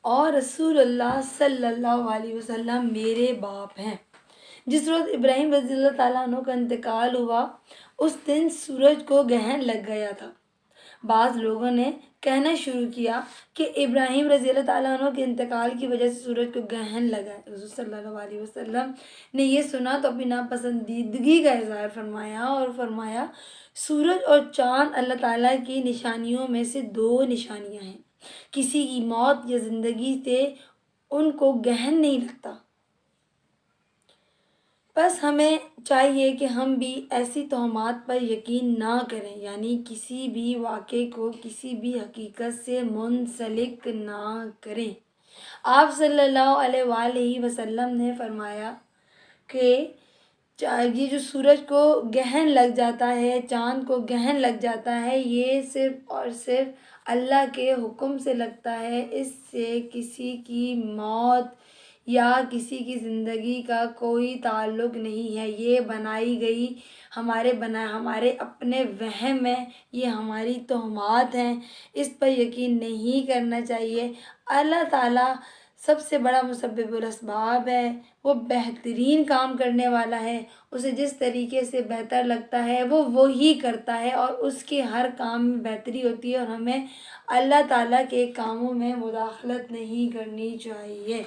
اور رسول اللہ صلی اللہ علیہ وسلم میرے باپ ہیں۔ جس روز ابراہیم رضی اللہ تعالیٰ عنہ کا انتقال ہوا اس دن سورج کو گرہن لگ گیا تھا۔ بعض لوگوں نے کہنا شروع کیا کہ ابراہیم رضی اللہ تعالیٰ عنہ کے انتقال کی وجہ سے سورج کو گرہن لگا ہے۔ حضور صلی اللہ علیہ وسلم نے یہ سنا تو اپنی ناپسندیدگی کا اظہار فرمایا اور فرمایا سورج اور چاند اللہ تعالیٰ کی نشانیوں میں سے دو نشانیاں ہیں، کسی کی موت یا زندگی سے ان کو گرہن نہیں لگتا۔ بس ہمیں چاہیے کہ ہم بھی ایسی توہمات پر یقین نہ کریں، یعنی کسی بھی واقعے کو کسی بھی حقیقت سے منسلک نہ کریں۔ آپ صلی اللہ علیہ وآلہ وسلم نے فرمایا کہ یہ جو سورج کو گرہن لگ جاتا ہے، چاند کو گرہن لگ جاتا ہے، یہ صرف اور صرف اللہ کے حکم سے لگتا ہے، اس سے کسی کی موت یا کسی کی زندگی کا کوئی تعلق نہیں ہے۔ یہ بنائی گئی ہمارے اپنے وہم ہیں، یہ ہماری توہمات ہیں، اس پر یقین نہیں کرنا چاہیے۔ اللہ تعالیٰ سب سے بڑا مسبب الاسباب ہے، وہ بہترین کام کرنے والا ہے، اسے جس طریقے سے بہتر لگتا ہے وہ وہی کرتا ہے اور اس کے ہر کام میں بہتری ہوتی ہے، اور ہمیں اللہ تعالیٰ کے کاموں میں مداخلت نہیں کرنی چاہیے۔